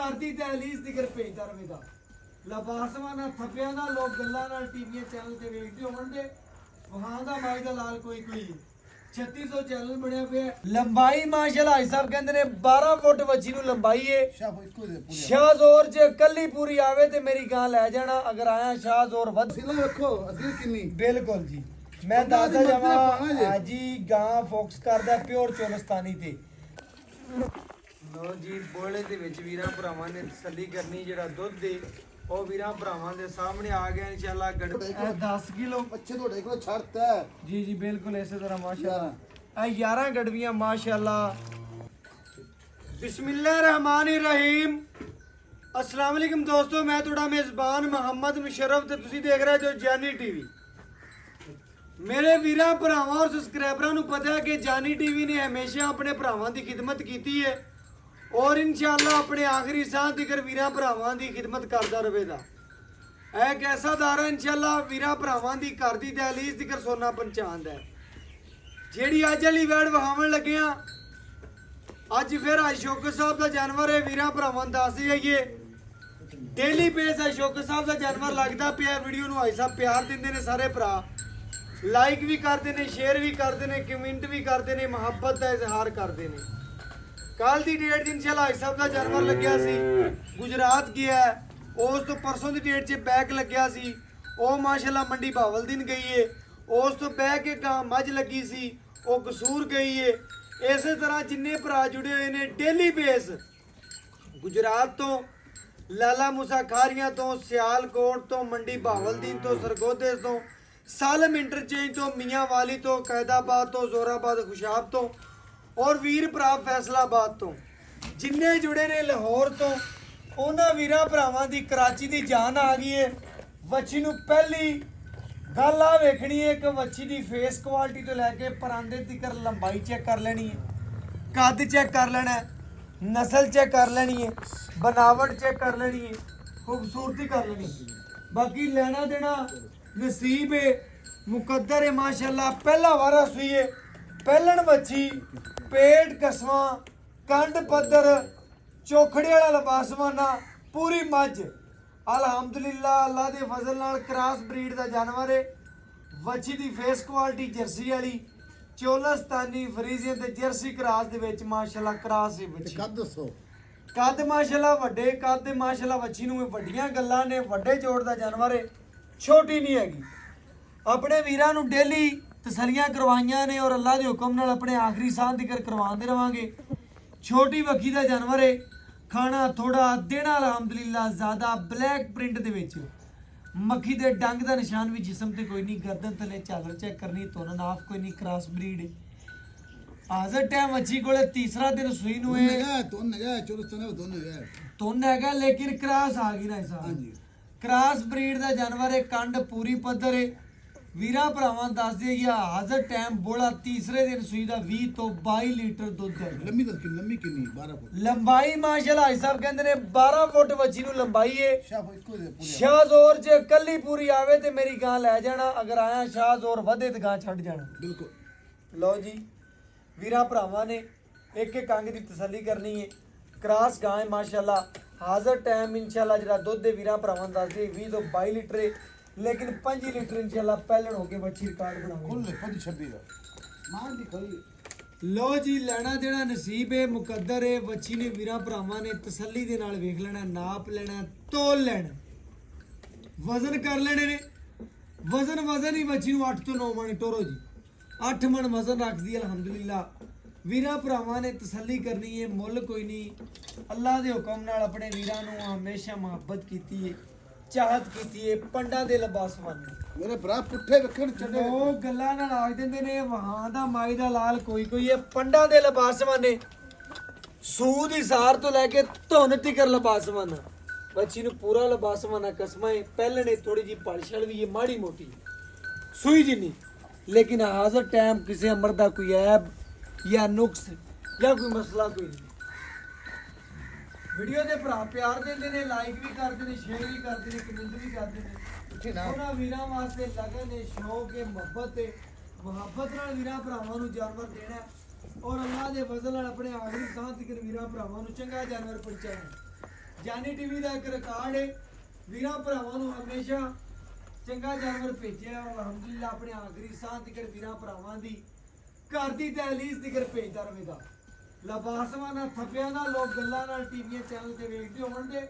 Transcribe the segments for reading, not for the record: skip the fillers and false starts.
ਘਰ ਦੀ ਦਹਲੀਜ਼ ਜ਼ਿਕਰ ਭੇਜਦਾ ਰਵੇਗਾ। ਲਬਾਸਵਾਨਾ ਥੱਪਿਆਂ ਦਾ ਲੋਕ ਗੱਲਾਂ ਨਾਲ ਟੀਵੀ ਚੈਨਲ ਤੇ ਵੇਖਦੇ ਹੋਣਗੇ। ਵਹਾਂ ਦਾ ਮਾਈ ਦਾ ਲਾਲ ਕੋਈ 3600 ਚੈਨਲ ਬਣਿਆ ਪਿਆ। ਲੰਬਾਈ ਮਾਸ਼ਾਅੱਲਾ ਭਾਈ ਸਾਹਿਬ ਕਹਿੰਦੇ ਨੇ 12 ਫੁੱਟ ਵੱਜੀ ਨੂੰ ਲੰਬਾਈ ਏ। ਸ਼ਾਹਜ਼ੋਰ ਜੇ ਕੱਲੀ ਪੂਰੀ ਆਵੇ ਤੇ ਮੇਰੀ ਗਾਂ ਲੈ ਜਾਣਾ। ਅਗਰ ਆਇਆ ਸ਼ਾਹਜ਼ੋਰ ਵੱਧ ਵੇਖੋ ਅਸੀਂ ਕਿੰਨੀ ਬਿਲਕੁਲ ਜੀ। ਮੈਂ ਦੱਸਦਾ ਜਾਵਾਂ ਹਾਜੀ ਗਾਂ ਫੋਕਸ ਕਰਦਾ ਪਿਓਰ ਚੋਲਸਤਾਨੀ ਤੇ। ਲੋ ਜੀ ਬੋਲੇ ਦੇ ਵਿੱਚ ਵੀਰਾਂ ਭਰਾਵਾਂ ਨੇ ਤਸੱਲੀ ਕਰਨੀ। ਜਿਹੜਾ ਦੁੱਧ ਦੇ ਉਹ ਵੀਰਾਂ ਭਰਾਵਾਂ ਦੇ ਸਾਹਮਣੇ ਆ ਗਿਆ ਇਨਸ਼ਾਅੱਲਾ। 10 ਕਿਲੋ ਬੱਚੇ ਤੁਹਾਡੇ ਕੋਲ ਛੱਡਤਾ ਜੀ ਜੀ ਬਿਲਕੁਲ ਇਸੇ ਤਰ੍ਹਾਂ ਮਾਸ਼ਾਅੱਲਾ। ਇਹ 11 ਗੜਵੀਆਂ ਮਾਸ਼ਾਅੱਲਾ। ਬਿਸਮਿल्लाहिर्रहमानिर्रहीम। अस्सलाम वालेकुम दोस्तों, मैं थोड़ा मेज़बान मोहम्मद मुशर्रफ ਤੇ ਤੁਸੀਂ ਦੇਖ ਰਹੇ ਜੋ ਜਾਨੀ ਟੀਵੀ। ਮੇਰੇ ਵੀਰਾਂ ਭਰਾਵਾਂ ਔਰ ਸਬਸਕ੍ਰਾਈਬਰਾਂ ਨੂੰ ਪਤਾ ਹੈ ਕਿ ਜਾਨੀ ਟੀਵੀ ਨੇ ਹਮੇਸ਼ਾ ਆਪਣੇ ਭਰਾਵਾਂ ਦੀ ਖਿਦਮਤ ਕੀਤੀ ਹੈ ਔਰ ਇਨਸ਼ਾਅੱਲਾ ਆਪਣੇ ਆਖਰੀ ਸਾਹ ਤੱਕ ਵੀਰਾਂ ਭਰਾਵਾਂ ਦੀ ਖਿਦਮਤ ਕਰਦਾ ਰਹੇਗਾ। ਇਹ ਇੱਕ ਐਸਾ ਦਾਰਾ ਇਨਸ਼ਾਅੱਲਾ ਵੀਰਾਂ ਭਰਾਵਾਂ ਦੀ ਘਰ ਦੀ ਦਹਲੀਜ਼ ਤੱਕ ਸੋਨਾ ਪਹੁੰਚਾਉਂਦਾ ਹੈ। ਜਿਹੜੀ ਅੱਜ ਵਾਲੀ ਵੈੜ ਵਹਾਵਣ ਲੱਗਿਆ ਅੱਜ ਫਿਰ ਅਸ਼ੋਕ ਸਾਹਿਬ ਦਾ ਜਾਨਵਰ ਹੈ। ਵੀਰਾਂ ਭਰਾਵਾਂ ਨੂੰ ਦੱਸ ਜਾਈਏ ਡੇਲੀ ਬੇਸ ਅਸ਼ੋਕ ਸਾਹਿਬ ਦਾ ਜਾਨਵਰ ਲੱਗਦਾ ਪਿਆ। ਵੀਡੀਓ ਨੂੰ ਭਾਈ ਸਾਹਿਬ ਪਿਆਰ ਦਿੰਦੇ ਨੇ ਸਾਰੇ ਭਰਾ, ਲਾਈਕ ਵੀ ਕਰਦੇ ਨੇ, ਸ਼ੇਅਰ ਵੀ ਕਰਦੇ ਨੇ, ਕਮੈਂਟ ਵੀ ਕਰਦੇ ਨੇ, ਮੁਹੱਬਤ ਦਾ ਇਜ਼ਹਾਰ ਕਰਦੇ ਨੇ। ਕੱਲ ਦੀ ਡੇਟ ਦੀ ਇਨਸ਼ਾਅੱਲਾ ਭਾਈ ਸਾਹਿਬ ਦਾ ਜਾਨਵਰ ਲੱਗਿਆ ਸੀ, ਗੁਜਰਾਤ ਗਿਆ। ਉਸ ਤੋਂ ਪਰਸੋਂ ਦੀ ਡੇਟ 'ਚ ਬੈਕ ਲੱਗਿਆ ਸੀ, ਉਹ ਮਾਸ਼ਾਅੱਲਾ ਮੰਡੀ ਬਾਵਲਦੀਨ ਗਈ ਏ। ਉਸ ਤੋਂ ਬਹਿ ਕੇ ਗਾਂ ਮੱਝ ਲੱਗੀ ਸੀ, ਉਹ ਕਸੂਰ ਗਈ ਏ। ਇਸੇ ਤਰ੍ਹਾਂ ਜਿੰਨੇ ਭਰਾ ਜੁੜੇ ਹੋਏ ਨੇ ਡੇਲੀ ਬੇਸ ਗੁਜਰਾਤ ਤੋਂ, ਲਾਲਾ ਮੂਸਾ ਖਾਰੀਆਂ ਤੋਂ, ਸਿਆਲਕੋਟ ਤੋਂ, ਮੰਡੀ ਬਾਵਲਦੀਨ ਤੋਂ, ਸਰਗੋਦੇ ਤੋਂ, ਸਾਲਮ ਇੰਟਰਚੇਂਜ ਤੋਂ, ਮੀਆਂ ਵਾਲੀ ਤੋਂ, ਕੈਦਾਬਾਦ ਤੋਂ, ਜ਼ੋਰਾਬਾਦ ਖੁਸ਼ਾਬ ਤੋਂ ਔਰ ਵੀਰ ਭਰਾ ਫੈਸਲਾਬਾਦ ਤੋਂ ਜਿੰਨੇ ਜੁੜੇ ਨੇ ਲਾਹੌਰ ਤੋਂ, ਉਹਨਾਂ ਵੀਰਾਂ ਭਰਾਵਾਂ ਦੀ ਕਰਾਚੀ ਦੀ ਜਾਨ ਆ ਗਈ ਏ। ਵੱਛੀ ਨੂੰ ਪਹਿਲੀ ਗੱਲ ਆ ਵੇਖਣੀ ਹੈ ਕਿ ਵੱਛੀ ਦੀ ਫੇਸ ਕੁਆਲਿਟੀ ਤੋਂ ਲੈ ਕੇ ਪਰਾਂਦੇ ਤੱਕ ਲੰਬਾਈ ਚੈੱਕ ਕਰ ਲੈਣੀ ਹੈ, ਕੱਦ ਚੈੱਕ ਕਰ ਲੈਣਾ ਹੈ, ਨਸਲ ਚੈੱਕ ਕਰ ਲੈਣੀ ਹੈ, बनावट चेक कर लेनी है, खूबसूरती कर लेनी। बाकी लेना देना नसीब है, मुकद्दर है माशाल्लाह। पहला वारा सुई है, पहलन बच्ची, पेट कसवा, कंड पत्थर, चौखड़े वाला लबासवाना, पूरी मझ अलहमदुलिल्लाह अल्लाह के फजल नाल क्रॉस ब्रीड का जानवर है। बच्ची की फेस क्वालिटी जर्सी वाली चोलस्तानी फरीजियन ते जर्सी क्रॉस दे विच माशाल्लाह क्रॉस है बच्ची। कद दसो ਕੱਦ ਮਾਸ਼ਾਅੱਲਾ ਵੱਡੇ ਕੱਦ ਦੇ ਮਾਸ਼ਾਅੱਲਾ ਵੱਛੀ ਨੂੰ ਵੱਡੀਆਂ ਗੱਲਾਂ ਨੇ, ਵੱਡੇ ਜੋੜ ਦਾ ਜਾਨਵਰ ਹੈ, ਛੋਟੀ ਨਹੀਂ ਹੈਗੀ। ਆਪਣੇ ਵੀਰਾਂ ਨੂੰ ਡੇਲੀ ਤਸੱਲੀਆਂ ਕਰਵਾਈਆਂ ਨੇ ਔਰ ਅੱਲਾ ਦੇ ਹੁਕਮ ਨਾਲ ਆਪਣੇ ਆਖਰੀ ਸਾਹ ਤੱਕ ਕਰਵਾਉਂਦੇ ਰਵਾਂਗੇ। ਛੋਟੀ ਵੱਖੀ ਦਾ ਜਾਨਵਰ ਹੈ, ਖਾਣਾ ਥੋੜਾ ਦੇਣਾ ਅਲਹਮਦੁਲਿल्लाह ਜ਼ਿਆਦਾ। ਬਲੈਕ ਪ੍ਰਿੰਟ ਦੇ ਵਿੱਚ ਮੱਖੀ ਦੇ ਡੰਗ ਦਾ ਨਿਸ਼ਾਨ ਵੀ ਜਿਸਮ ਤੇ ਕੋਈ ਨਹੀਂ, ਗਰਦਨ ਥੱਲੇ ਝਾਲਰ ਚੈੱਕ ਕਰਨੀ, ਤੁਰਨ ਨਾਫ ਕੋਈ ਨਹੀਂ, ਕ੍ਰਾਸ ਬਰੀਡ ਹੈ। ਹਾਜ਼ਰ ਟਾਈਮ ਵੱਛੀ ਕੋਲੇ ਤੀਸਰਾ ਦਿਨ ਸੂਈ ਨੂੰ ਹੈ, ਤੁੰਨ ਹੈਗਾ ਲੇਕਿਨ ਕ੍ਰਾਸ ਆ ਗਈ ਨਾ ਸਾਹਿਬ। ਕ੍ਰਾਸ ਬਰੀਡ ਦਾ ਜਾਨਵਰ ਹੈ, ਕੰਡ ਪੂਰੀ ਪੱਧਰ ਹੈ। ਵੀਰਾਂ ਭਰਾਵਾਂ ਦੱਸ ਦੇ ਗਿਆ ਹਾਜ਼ਰ ਟਾਈਮ ਬੋਲਾ ਤੀਸਰੇ ਦਿਨ ਸੂਈ ਦਾ 20 ਤੋਂ 22 ਲੀਟਰ ਦੁੱਧ ਹੈ। ਲੰਮੀ ਕਿੰਨੀ 12 ਫੁੱਟ ਲੰਬਾਈ ਮਾਸ਼ਾਅੱਲਾ ਭਾਈ ਸਾਹਿਬ ਕਹਿੰਦੇ ਨੇ 12 ਫੁੱਟ ਵੱਛੀ ਨੂੰ ਲੰਬਾਈ ਹੈ। ਸ਼ਾਹਜ਼ੋਰ ਜੇ ਕੱਲੀ ਪੂਰੀ ਆਵੇ ਤੇ ਮੇਰੀ ਗਾਂ ਲੈ ਜਾਣਾ। ਅਗਰ ਆਇਆ ਸ਼ਾਹਜ਼ੋਰ ਵਧੇ ਤੇ ਗਾਂ ਛੱਡ ਜਾਣਾ। ਬਿਲਕੁਲ। ਲਓ ਜੀ ਵੀਰਾਂ ਭਰਾਵਾਂ ਨੇ ਇੱਕ ਇੱਕ ਅੰਗ ਦੀ ਤਸੱਲੀ ਕਰਨੀ ਹੈ। ਕ੍ਰਾਸ ਗਾਂ ਹੈ ਮਾਸ਼ਾਅੱਲਾ। ਹਾਜ਼ਰ ਟਾਈਮ ਇਨਸ਼ਾਅੱਲਾ ਜਿਹੜਾ ਦੁੱਧ ਦੇ ਵੀਰਾਂ ਭਰਾਵਾਂ ਦੱਸ ਦੇ 20 ਤੋਂ 22 ਲੀਟਰ ਹੈ, ਲੇਕਿਨ 5 ਲੀਟਰ ਇਨਸ਼ਾਅੱਲਾ ਪਹਿਲਣ ਹੋ ਕੇ ਵੱਛੀ ਰਿਕਾਰਡ ਬਣਾਉਂਗੇ। ਖੁੱਲੇ 26 ਦਾ ਮਾਂ ਦੀ ਖੜੀ। ਲਓ ਜੀ ਲੈਣਾ ਦੇਣਾ ਨਸੀਬ ਹੈ, ਮੁਕੱਦਰ ਹੈ। ਵੱਛੀ ਨੇ ਵੀਰਾਂ ਭਰਾਵਾਂ ਨੇ ਤਸੱਲੀ ਦੇ ਨਾਲ ਵੇਖ ਲੈਣਾ, ਨਾਪ ਲੈਣਾ, ਤੋਲ ਲੈਣਾ, ਵਜ਼ਨ ਕਰ ਲੈਣੇ ਨੇ। ਵਜ਼ਨ ਹੀ ਵੱਛੀ ਨੂੰ 8 ਤੋਂ 9 ਮਣ ਟੋਰੋ ਜੀ, 8 ਮਣ ਵਜ਼ਨ ਰੱਖਦੀ ਅਲਹਮਦੁਲਿल्लाह। ਵੀਰਾਂ ਭਰਾਵਾਂ ਨੇ ਤਸੱਲੀ ਕਰਨੀ ਹੈ, ਮੁੱਲ ਕੋਈ ਨਹੀਂ। ਅੱਲਾ ਦੇ ਹੁਕਮ ਨਾਲ ਆਪਣੇ ਵੀਰਾਂ ਨੂੰ ਹਮੇਸ਼ਾ ਮੁਹੱਬਤ ਕੀਤੀ ਹੈ, ਚਾਹਤ ਕੀਤੀ ਹੈ। ਪੰਡਾਂ ਦੇ ਲਿਬਾਸ ਵਾਲੇ ਮੇਰੇ ਭਰਾ ਪੁੱਠੇ ਵੇਖਣ ਚੱਲੇ ਉਹ ਗੱਲਾਂ ਨਾਲ ਆਖ ਦਿੰਦੇ ਨੇ ਵਹਾਂ ਦਾ ਮਾਈ ਦਾ ਲਾਲ ਕੋਈ ਹੈ। ਪੰਡਾਂ ਦੇ ਲਿਬਾਸ ਵਾਲੇ ਸੂਦ ਇਸਾਰ ਤੋਂ ਲੈ ਕੇ ਧੁਨ ਤਿਕਰ ਲਿਬਾਸ ਵਾਲਾ। ਬੱਚੀ ਨੂੰ ਪੂਰਾ ਲਿਬਾਸ ਵਾਲਾ ਕਸਮਾਂ ਹੈ। ਪਹਿਲਣੇ ਥੋੜੀ ਜੀ ਪਲਛਲ ਵੀ ਹੈ, ਮਾੜੀ ਮੋਟੀ ਸੂਈ ਜਿੰਨੀ, लेकिन हाजिर टाइम किसी अमर का कोई ऐब या नुक्स या कोई मसला कोई नहीं। वीडियो के भरा प्यार देंगे ने, लाइक भी करते हैं, शेयर भी करते हैं, कमेंट भी करते हैं। उन्होंने वीरां वास्ते लगन है, शौक है, मुहब्बत है। मुहब्बत नाल वीरां भरावां नूं जानवर देना और अल्लाह के फजल नाल अपने आखिरी साह तक वीरां भरावां नूं चंगा जानवर पहुंचाना। ਜਾਨੀ ਟੀਵੀ ਦਾ ਇੱਕ ਰਿਕਾਰਡ ਹੈ ਵੀਰਾਂ ਭਰਾਵਾਂ ਨੂੰ ਹਮੇਸ਼ਾ ਚੰਗਾ ਜਾਨਵਰ ਭੇਜਿਆ ਔਰ ਅਲਹਮਦੁਲਿਲਾ ਆਪਣੇ ਆਖਰੀ ਸਾਹ ਤੱਕ ਵੀਰਾਂ ਭਰਾਵਾਂ ਦੀ ਘਰ ਦੀ ਦਹਲੀਜ਼ ਤੱਕ ਭੇਜਦਾ ਰਹੇਗਾ। ਲਬਾਸਵਾਂ ਨਾਲ ਥੱਪਿਆਂ ਨਾਲ ਲੋਕ ਗੱਲਾਂ ਨਾਲ ਟੀਵੀ ਚੈਨਲ ਤੇ ਵੇਖਦੇ ਹੋਣ ਦੇ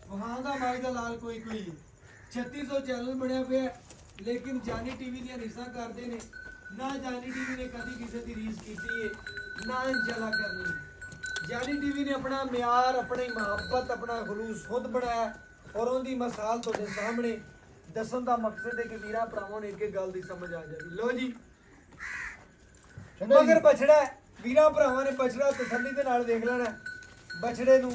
ਵਹਾਂ ਦਾ ਮਾਈ ਦਾ ਲਾਲ ਕੋਈ 3600 ਚੈਨਲ ਬਣਿਆ ਪਿਆ ਲੇਕਿਨ ਜਾਨੀ ਟੀਵੀ ਦੀਆਂ ਰੀਸਾਂ ਕਰਦੇ ਨੇ ਨਾ ਜਾਨੀ ਟੀਵੀ ਨੇ ਕਦੀ ਕਿਸੇ ਦੀ ਰੀਸ ਕੀਤੀ ਹੈ ਨਾ ਇੰਸ਼ਾਅੱਲਾ ਕਰਨੀ ਹੈ। ਜਾਨੀ ਟੀਵੀ ਨੇ ਆਪਣਾ ਮਿਆਰ ਆਪਣੀ ਮੁਹੱਬਤ ਆਪਣਾ ਖਲੂਸ ਖੁਦ ਬਣਾਇਆ ਔਰ ਉਹਦੀ ਮਿਸਾਲ ਤੁਹਾਡੇ ਸਾਹਮਣੇ ਦੱਸਣ ਦਾ ਮਕਸਦ ਹੈ ਕਿ ਵੀਰਾਂ ਭਰਾਵਾਂ ਨੂੰ ਇੱਕ ਗੱਲ ਦੀ ਸਮਝ ਆ ਜਾਵੇ। ਲੋ ਜੀ ਮਗਰ ਬਛੜਾ ਵੀਰਾਂ ਭਰਾਵਾਂ ਨੇ ਬਛੜਾ ਤਸੱਲੀ ਦੇ ਨਾਲ ਦੇਖ ਲੈਣਾ ਬਛੜੇ ਨੂੰ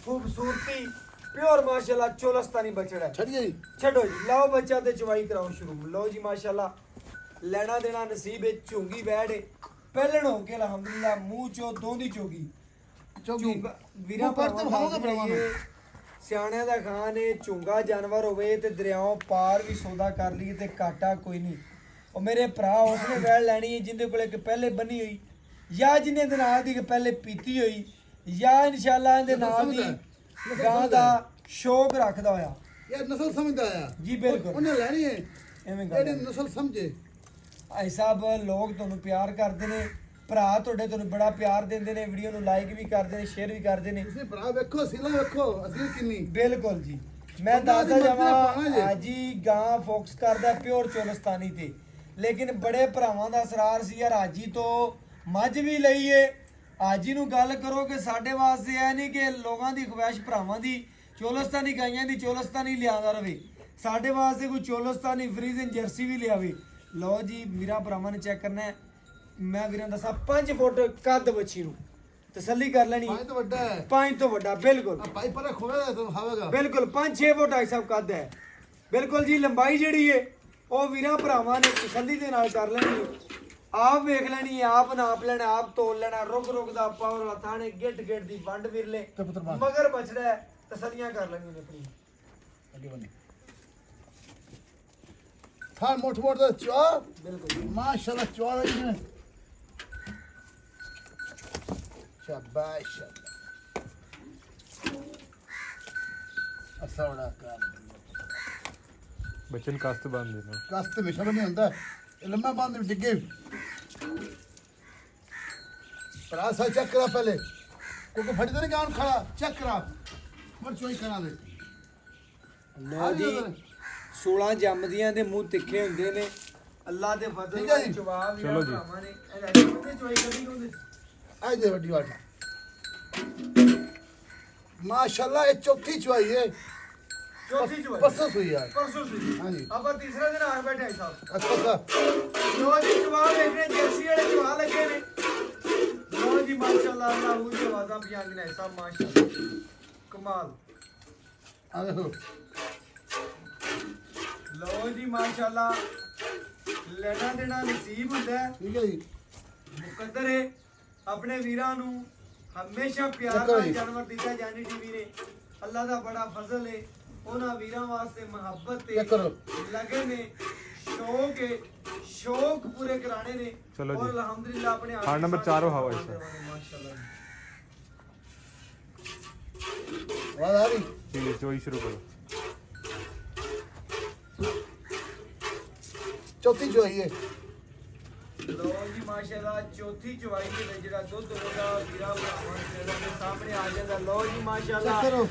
ਖੂਬਸੂਰਤੀ ਪਿਓਰ ਮਾਸ਼ਾਅੱਲਾ ਚੋਲਸਤਾਨੀ ਬਛੜਾ ਛੱਡੀਏ ਜੀ ਛੱਡੋ ਜੀ ਲਓ ਬੱਚਾ ਤੇ ਚਵਾਈ ਕਰਾਓ ਸ਼ੁਰੂ। ਲਓ ਜੀ ਮਾਸ਼ਾਅੱਲਾ ਲੈਣਾ ਦੇਣਾ ਨਸੀਬ ਹੈ ਝੁੰਗੀ ਬੈਠ ਹੈ ਪਹਿਲਣ ਹੋ ਕੇ ਅਲਹਮਦੁਲਿਲਾ ਮੂੰਹ ਚੋਂ ਦੋਂਦੀ ਚੋਗੀ ਵੀਰਾਂ ਭਰਾਵਾਂ ਨੂੰ ਸਿਆਣਿਆਂ ਦਾ ਖਾਨ ਹੈ ਝੁੰਗਾ ਜਾਨਵਰ ਹੋਵੇ ਤੇ ਦਰਿਆਓਂ ਪਾਰ ਵੀ ਸੌਦਾ ਕਰ ਲਈਏ ਤੇ ਘਾਟਾ ਕੋਈ ਨਹੀਂ। ਉਹ ਮੇਰੇ ਭਰਾ ਉਸਨੇ ਵੈਲ ਲੈਣੀ ਹੈ ਜਿੰਦੇ ਕੋਲੇ ਇੱਕ ਪਹਿਲੇ ਬੰਨੀ ਹੋਈ ਜਾਂ ਜਿਹਨੇ ਦੇ ਨਾਲ ਦੀ ਪਹਿਲੇ ਪੀਤੀ ਹੋਈ ਜਾਂ ਇਨਸ਼ਾਅੱਲਾ ਇਹਦੇ ਨਾਲ ਦੀ ਗਾਂ ਦਾ ਸ਼ੌਕ ਰੱਖਦਾ ਹੋਇਆ ਇਹ ਨਸਲ ਸਮਝਦਾ ਆ ਜੀ ਬਿਲਕੁਲ ਉਹਨੇ ਲੈਣੀ ਹੈ ਐਵੇਂ ਗੱਲ ਜਿਹੜੀ ਨਸਲ ਸਮਝੇ। ਭਾਈ ਸਾਹਿਬ ਲੋਕ ਤੁਹਾਨੂੰ ਪਿਆਰ ਕਰਦੇ ਨੇ ਭਰਾ ਤੁਹਾਡੇ ਤੁਹਾਨੂੰ ਬੜਾ ਪਿਆਰ ਦਿੰਦੇ ਨੇ ਵੀਡੀਓ ਨੂੰ ਲਾਈਕ ਵੀ ਕਰਦੇ ਨੇ ਸ਼ੇਅਰ ਵੀ ਕਰਦੇ ਨੇ ਤੁਸੀਂ ਭਰਾ ਵੇਖੋ ਸਿਲਾ ਵੇਖੋ ਅਸੀਂ ਕਿੰਨੀ ਬਿਲਕੁਲ ਜੀ ਮੈਂ ਦੱਸਦਾ ਜਾਵਾਂ ਜੀ ਗਾਂ ਫੋਕਸ ਕਰਦਾ ਪਿਓਰ ਚੋਲਸਤਾਨੀ ਤੇ ਲੇਕਿਨ ਬੜੇ ਭਰਾਵਾਂ ਦਾ ਅਸਰਾਰ ਸੀ ਯਾਰ ਹਾਜੀ ਤੋਂ ਮੱਝ ਵੀ ਲਈਏ ਹਾਜੀ ਨੂੰ ਗੱਲ ਕਰੋ ਕਿ ਸਾਡੇ ਵਾਸਤੇ ਇਹ ਨਹੀਂ ਕਿ ਲੋਕਾਂ ਦੀ ਖਵਾਇਸ਼ ਭਰਾਵਾਂ ਦੀ ਚੋਲਸਤਾਨੀ ਗਾਈਆਂ ਦੀ ਚੋਲਸਤਾਨੀ ਲਿਆਉਂਦਾ ਰਵੇ ਸਾਡੇ ਵਾਸਤੇ ਕੋਈ ਚੋਲਸਤਾਨੀ ਫਰੀਜ਼ਨ ਜਰਸੀ ਵੀ ਲਿਆਵੇ। ਲਓ ਜੀ ਵੀਰਾਂ ਭਰਾਵਾਂ ਨੇ ਚੈੱਕ ਕਰਨਾ ਹੈ ਮੈਂ ਵੀਰਾਂ ਦੱਸਾਂ 5 ਫੁੱਟ ਕੱਦ ਬੱਚੀ ਨੂੰ ਤਸੱਲੀ ਕਰ ਲੈਣੀ ਪਾਣੀ ਤਾਂ ਵੱਡਾ ਹੈ 5 ਤੋਂ ਵੱਡਾ ਬਿਲਕੁਲ ਆ ਪਾਈ ਪਰੇ ਖੋਵੇ ਤਾਂ ਖਾਵੇਗਾ ਬਿਲਕੁਲ 5-6 ਫੁੱਟ ਆਈ ਸਾਹਿਬ ਕੱਦ ਹੈ ਬਿਲਕੁਲ ਜੀ ਲੰਬਾਈ ਜਿਹੜੀ ਹੈ ਉਹ ਵੀਰਾਂ ਭਰਾਵਾਂ ਨੇ ਤਸੱਲੀ ਦੇ ਨਾਲ ਕਰ ਲੈਣੀ ਹੈ ਆਪ ਵੇਖ ਲੈਣੀ ਹੈ ਆਪ ਨਾਪ ਲੈਣਾ ਆਪ ਤੋਲ ਲੈਣਾ ਰੁਕ ਰੁਕ ਦਾ ਪਾਵਰ ਥਾਣੇ ਗਿੱਟ ਗਿੱਟ ਦੀ ਵੰਡ ਵਿਰਲੇ ਮਗਰ ਬਚੜਾ ਹੈ ਤਸੱਲੀਆਂ ਕਰ ਲੈਣੀ ਨੇ ਆਪਣੀ ਅੱਗੇ ਬਣੇ ਥਾਂ ਮੋਟ ਮੋਟ ਦਾ ਚਵਾ ਬਿਲਕੁਲ ਮਾਸ਼ਾਅੱਲਾ ਚਵਾ ਰਹੀ ਹੈ ਸ਼ਾਬਾਸ਼ ਅਸਾਵੜਾ ਕਰ बच्चन कास्त बांध देना ਕਸਤ ਹਮੇਸ਼ਾ ਬਣੀ ਹੁੰਦਾ ਇਹ ਲੰਮਾ ਬੰਦ ਵਿੱਚ ਡਿੱਗੇ ਭਰਾ ਸਾ ਚੈੱਕ ਕਰਾ ਪਹਿਲੇ ਕੋਈ ਫੜੀ ਤਾਂ ਨਹੀਂ ਗਾਉਂ ਖੜਾ ਚੈੱਕ ਕਰਾ ਮਰ ਚੋਈ ਕਰਾ ਦੇ ਲਓ ਜੀ 16 ਜੰਮਦੀਆਂ ਦੇ ਮੂੰਹ ਤਿੱਖੇ ਹੁੰਦੇ ਨੇ ਅੱਲਾ ਦੇ ਫਜ਼ਲ ਠੀਕ ਹੈ ਨਾਲ ਜੀ। ਜਵਾਬ ਵੀ ਚਲੋ ਜੀ। ਭਰਾਵਾਂ ਨੇ ਇਹਦੇ ਚੋਈ ਕਦੀ ਹੁੰਦੇ ਅੱਜ ਦੇ ਵੱਡੀ ਵਾਟ ਮਾਸ਼ਾਅੱਲਾ ਇਹ ਚੌਥੀ ਚਵਾਈ ਹੈ ਚੌਥੀ ਚੋਈ ਪਰਸੋਂ ਸੂਈ ਯਾਰ ਪਰਸੋਂ ਸੀ ਹਾਂਜੀ। ਆਪਾਂ ਤੀਸਰਾ ਦਿਨ ਆ ਬੈਠੇ ਸਾਹਿਬ ਅੱਛਾ ਲੋ ਜੀ ਜਵਾਬ ਵੇਖਣੇ ਜਰਸੀ ਵਾਲੇ ਜਵਾਬ ਲੱਗੇ ਨੇ ਲੋ ਜੀ ਮਾਸ਼ਾਅੱਲਾ ਅੱਲਾਹ ਉਹ ਜਵਾਜ਼ਾਂ ਵੀ ਆਂਗਨੇ ਸਭ ਮਾਸ਼ਾਅੱਲਾ ਕਮਾਲ ਆ ਦੇਖੋ ਲੋ ਜੀ ਮਾਸ਼ਾਅੱਲਾ ਲੈਣਾ ਦੇਣਾ ਨਸੀਬ ਹੁੰਦਾ ਹੈ ਠੀਕ ਹੈ ਜੀ ਮੁਕੱਦਰ ਹੈ ਆਪਣੇ ਵੀਰਾਂ ਨੂੰ ਹਮੇਸ਼ਾ ਪਿਆਰ ਚੱਕਰ ਨਾਲ ਜੀ। ਜਾਨਵਰ ਦਿੱਤਾ ਜਾਨੀ ਟੀਵੀ ਨੇ ਅੱਲਾ ਦਾ ਬੜਾ ਫਜ਼ਲ ਹੈ ਉਹਨਾਂ ਵੀਰਾਂ ਵਾਸਤੇ ਮੁਹੱਬਤ ਤੇ ਚੱਕਰ। ਲਗੇ ਨੇ ਸ਼ੌਕ ਹੈ ਸ਼ੌਕ ਪੂਰੇ ਕਰਾਣੇ ਨੇ ਚਲੋ ਔਰ ਜੀ। ਅਲਹਮਦੁਲਿਲਾ ਆਪਣੇ ਹਾਂ, ਨੰਬਰ 4 ਹੋ ਹਵਾ ਇਸ ਮਾਸ਼ਾਅੱਲਾ ਆਵਾਜ਼ ਆ ਰਹੀ ठीक है चोई शुरू करो ਚੌਥੀ ਚਵਾਈ ਹੈ ਲੋ ਜੀ ਮਾਸ਼ਾਅੱਲਾ ਚੌਥੀ ਚਵਾਈ ਦੇ ਵਿੱਚ ਜਿਹੜਾ ਦੁੱਧ ਹੋਗਾ ਵੀਰਾ ਭਰਾਵਾਂ ਦੇ ਸਾਹਮਣੇ ਆ ਜਾਂਦਾ ਲੋ ਜੀ ਚੈੱਕ ਮਾਸ਼ਾਅੱਲਾ ਕਰੋ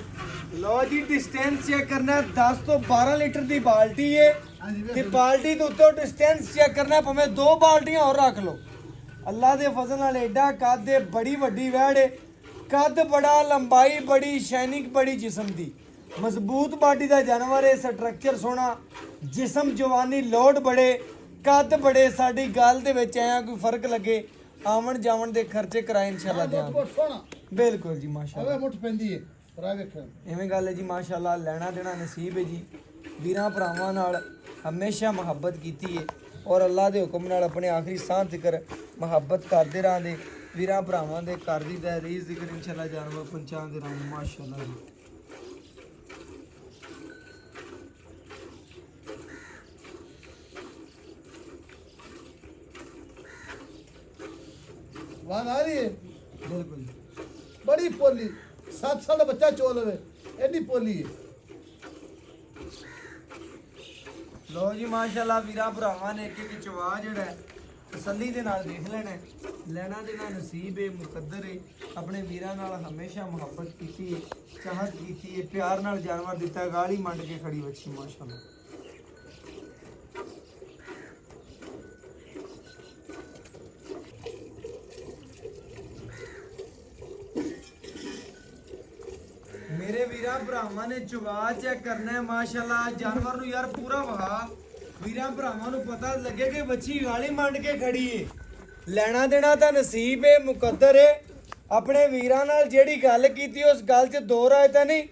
ਲੋ ਜੀ ਡਿਸਟੈਂਸ ਚੈੱਕ ਕਰਨਾ ਹੈ, 10 ਤੋਂ 12 ਲੀਟਰ ਦੀ ਬਾਲਟੀ ਹੈ ਹਾਂਜੀ ਤੇ ਵੇਖ ਬਾਲਟੀ ਦੇ ਉੱਤੇ ਡਿਸਟੈਂਸ ਚੈੱਕ ਕਰਨਾ ਹੈ, ਭਾਵੇਂ 2 ਬਾਲਟੀਆਂ ਹੋਰ ਰੱਖ ਲਓ ਅੱਲਾ ਦੇ ਫਜ਼ਲ ਨਾਲ ਐਡਾ ਕੱਦ ਹੈ ਬੜੀ ਵੱਡੀ ਵਹਿੜ ਹੈ ਕੱਦ ਬੜਾ ਲੰਬਾਈ ਬੜੀ ਸ਼ਾਈਨਿੰਗ ਬੜੀ ਜਿਸਮ ਦੀ ਮਜ਼ਬੂਤ ਬਾਡੀ ਦਾ ਜਾਨਵਰ ਹੈ ਸਟਰਕਚਰ ਸੋਹਣਾ ਜਿਸਮ ਜਵਾਨੀ ਲੋਡ ਬੜੇ ਕੱਦ ਬੜੇ ਸਾਡੀ ਗੱਲ ਦੇ ਵਿੱਚ ਆਇਆ ਕੋਈ ਫਰਕ ਲੱਗੇ ਆਵਣ ਜਾਵਣ ਦੇ ਖਰਚੇ ਕਰਾਏ ਇਨਸ਼ਾਅੱਲਾ ਦਿਆਂ ਬਹੁਤ ਸੋਹਣਾ ਬਿਲਕੁਲ ਜੀ ਮਾਸ਼ਾਅੱਲਾ ਹਵੇ ਮੁੱਠ ਪੈਂਦੀ ਹੈ ਭਰਾ ਵੇਖੋ ਐਵੇਂ ਗੱਲ ਹੈ ਜੀ ਮਾਸ਼ਾਅੱਲਾ ਲੈਣਾ ਦੇਣਾ ਨਸੀਬ ਹੈ ਜੀ ਵੀਰਾਂ ਭਰਾਵਾਂ ਨਾਲ ਹਮੇਸ਼ਾ ਮੁਹੱਬਤ ਕੀਤੀ ਹੈ ਔਰ ਅੱਲਾ ਦੇ ਹੁਕਮ ਨਾਲ ਆਪਣੇ ਆਖਰੀ ਸਾਹ ਤੱਕ ਮੁਹੱਬਤ ਕਰਦੇ ਰਹਾਂਗੇ ਵੀਰਾਂ ਭਰਾਵਾਂ ਦੇ ਘਰ ਦੀ ਦਹਲੀਜ਼ ਜ਼ਿਕਰ ਇਨਸ਼ਾਅੱਲਾ ਜਾਨਵਰ ਪਹੁੰਚਾਉਂਦੇ ਰਹਾਂਗੇ ਮਾਸ਼ਾਅੱਲਾ ਜੀ ਆਵਾਜ਼ ਆ ਰਹੀ ਹੈ ਬਿਲਕੁਲ ਬੜੀ ਪੋਲੀ 7 ਸਾਲ ਦਾ ਬੱਚਾ ਚੋ ਲਵੇ ਐਡੀ ਪੋਲੀ ਹੈ। ਲੋ ਜੀ ਮਾਸ਼ਾਅੱਲਾ ਵੀਰਾਂ ਭਰਾਵਾਂ ਨੇ ਇੱਕ ਇੱਕ ਚਵਾ ਜਿਹੜਾ ਹੈ, ਤਸੱਲੀ ਦੇ ਨਾਲ ਦੇਖ ਲੈਣਾ ਹੈ। ਲੈਣਾ ਦੇਣਾ ਨਸੀਬ ਹੈ, ਮੁਕੱਦਰ ਹੈ। ਆਪਣੇ ਵੀਰਾਂ ਨਾਲ ਹਮੇਸ਼ਾ ਮੁਹੱਬਤ ਕੀਤੀ ਹੈ, ਚਾਹਤ ਕੀਤੀ ਹੈ, ਪਿਆਰ ਨਾਲ ਜਾਨਵਰ ਦਿੱਤਾ, ਗਾਲੀ ਮੰਡ ਕੇ ਖੜੀ ਬੱਚੀ ਮਾਸ਼ਾਅੱਲਾ। ਮੇਰੇ ਵੀਰਾਂ ਭਰਾਵਾਂ ਨੇ ਚੁਗਾ ਚੈੱਕ ਕਰਨਾ ਹੈ ਮਾਸ਼ਾਅੱਲਾ। ਜਾਨਵਰ ਨੂੰ ਯਾਰ ਪੂਰਾ ਵਹਾ, ਵੀਰਾਂ ਭਰਾਵਾਂ ਨੂੰ ਪਤਾ ਲੱਗੇ ਕਿ ਬੱਚੀ ਗਾਲੀ ਮੰਡ ਕੇ ਖੜੀ ਏ। ਲੈਣਾ ਦੇਣਾ ਤਾਂ ਨਸੀਬ ਏ, ਮੁਕੱਦਰ ਏ। ਆਪਣੇ ਵੀਰਾਂ ਨਾਲ ਜਿਹੜੀ ਗੱਲ ਕੀਤੀ ਉਸ ਗੱਲ 'ਚ ਦੋ ਰਾਏ ਤਾਂ ਨਹੀਂ।